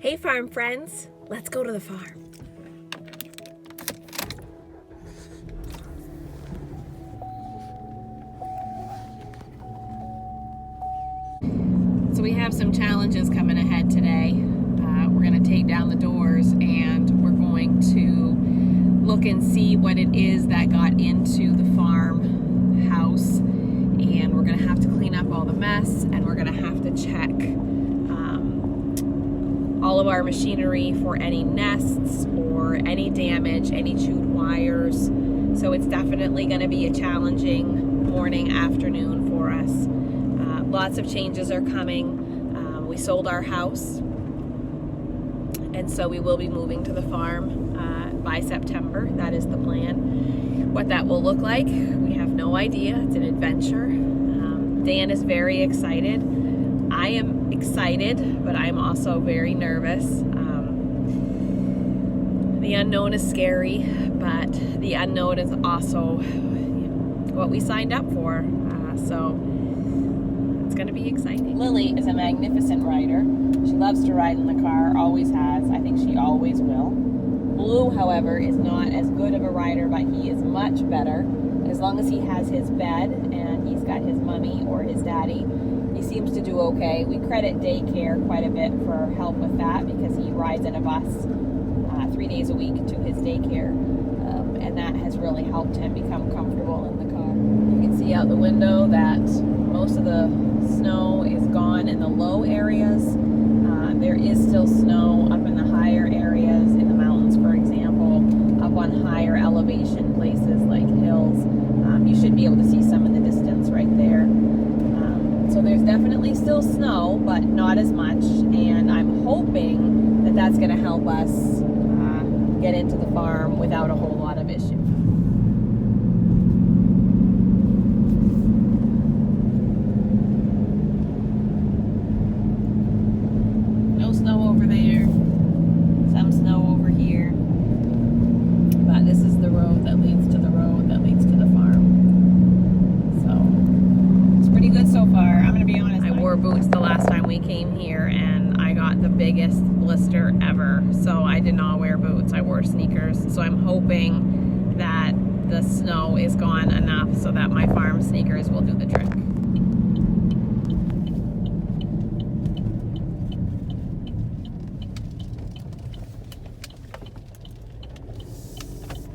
Hey farm friends, let's go to the farm. So we have some challenges coming ahead today. We're going to take down the doors and we're going to look and see what it is that got into the farm house, and we're going to have to clean up all the mess, and we're going to have to check all of our machinery for any nests or any damage, any chewed wires. So it's definitely going to be a challenging morning, afternoon for us. Lots of changes are coming. We sold our house, and so we will be moving to the farm by September. That is the plan. What that will look like, we have no idea. It's an adventure. Dan is very excited. I am excited, but I'm also very nervous. The unknown is scary, but the unknown is also what we signed up for. So it's going to be exciting. Lily is a magnificent rider. She loves to ride in the car, always has. I think she always will. Blue, however, is not as good of a rider, but he is much better. As long as he has his bed and he's got his mommy or his daddy, he seems to do okay. We credit daycare quite a bit for help with that because he rides in a bus 3 days a week to his daycare, and that has really helped him become comfortable in the car. You can see out the window that most of the snow is gone in the low areas. There is still snow up in the higher areas, in the mountains, for example, up on higher elevation places like hills. You should be able to see some in the distance right there. So there's definitely still snow, but not as much, and I'm hoping that that's going to help us get into the farm without a whole lot of issues. No snow over there, some snow over here, but this is the road that leads to the road that leads to the farm. So it's pretty good so far. I'm gonna be honest, I wore boots the last time we came here and I got the biggest blister ever, so I did not wear boots. I wore sneakers. So I'm hoping that the snow is gone enough so that my farm sneakers will do the trick.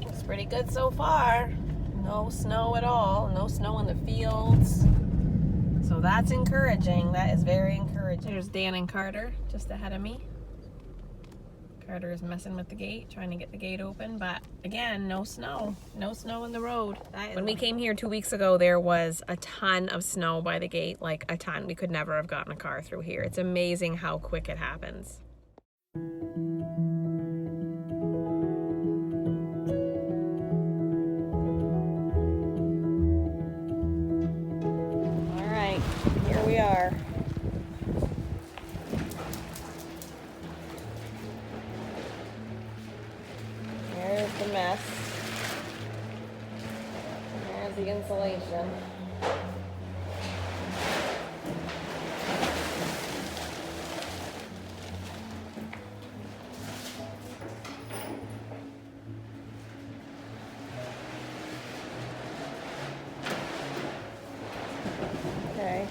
It's pretty good so far. No snow at all. No snow in the fields. So that's encouraging. That is very encouraging. There's Dan and Carter just ahead of me. Carter is messing with the gate, trying to get the gate open, but again, no snow. No snow in the road. When we came here 2 weeks ago, there was a ton of snow by the gate, like a ton. We could never have gotten a car through here. It's amazing how quick it happens. All right, here we are. There's the mess. There's the insulation. Okay.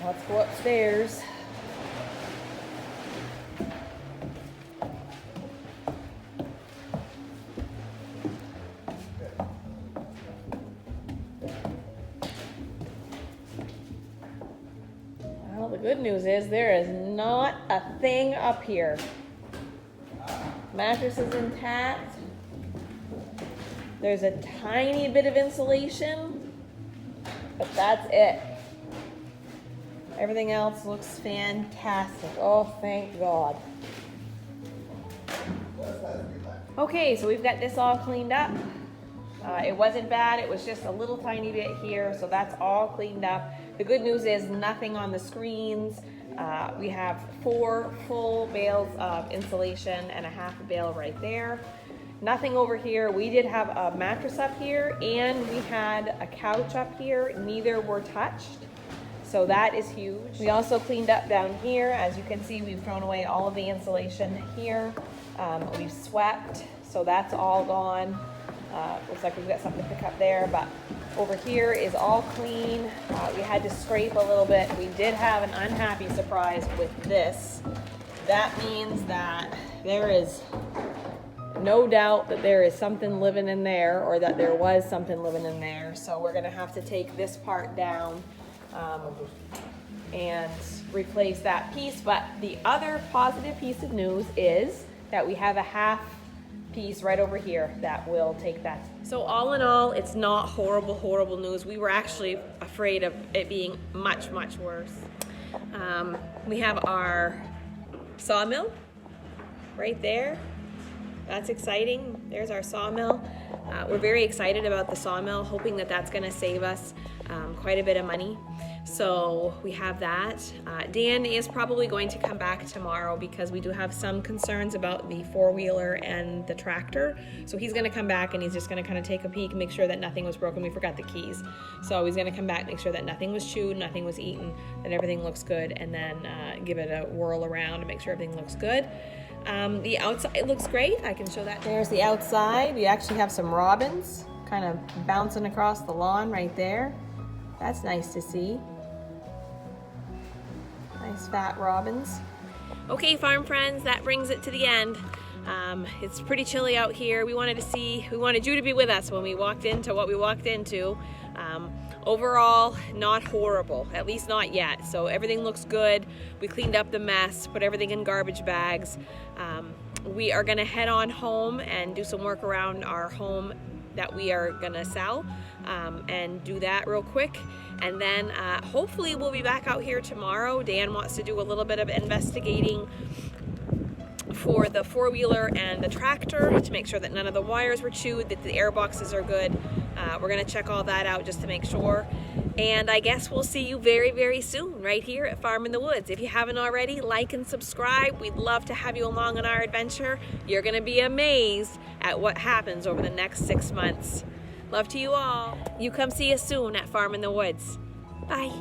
Let's go upstairs. Well, the good news is there is not a thing up here. Mattress is intact. There's a tiny bit of insulation, but that's it. Everything else looks fantastic. Oh, thank God. Okay, so we've got this all cleaned up. It wasn't bad, it was just a little tiny bit here, so that's all cleaned up. The good news is nothing on the screens. We have 4 full bales of insulation and a half a bale right there. Nothing over here. We did have a mattress up here and we had a couch up here. Neither were touched. So that is huge. We also cleaned up down here. As you can see, we've thrown away all of the insulation here. We've swept, so that's all gone. Looks like we've got something to pick up there, but over here is all clean. We had to scrape a little bit. We did have an unhappy surprise with this. That means that there is no doubt that there is something living in there, or that there was something living in there. So we're gonna have to take this part down and replace that piece. But the other positive piece of news is that we have a half piece right over here that will take that. So all in all, it's not horrible news. We were actually afraid of it being much worse. We have our sawmill right there. That's exciting. There's our sawmill. We're very excited about the sawmill, hoping that that's going to save us quite a bit of money. So we have that. Dan is probably going to come back tomorrow because we do have some concerns about the four-wheeler and the tractor. So he's going to come back and he's just going to kind of take a peek, make sure that nothing was broken. We forgot the keys. So he's going to come back, make sure that nothing was chewed, nothing was eaten, that everything looks good, and then give it a whirl around to make sure everything looks good. The outside looks great. I can show that. There's the outside. We actually have some robins kind of bouncing across the lawn right there. That's nice to see. Nice fat robins. Okay, farm friends, that brings it to the end. It's pretty chilly out here. We wanted you to be with us when we walked into what we walked into. Overall, not horrible, at least not yet. So everything looks good. We cleaned up the mess, put everything in garbage bags. We are gonna head on home and do some work around our home that we are gonna sell, and do that real quick. And then hopefully we'll be back out here tomorrow. Dan wants to do a little bit of investigating for the four-wheeler and the tractor to make sure that none of the wires were chewed, that the air boxes are good. We're gonna check all that out just to make sure. And I guess we'll see you very soon right here at Farm in the Woods. If you haven't already, like and subscribe. We'd love to have you along on our adventure. You're gonna be amazed at what happens over the next 6 months. Love to you all. You come see us soon at Farm in the Woods. Bye.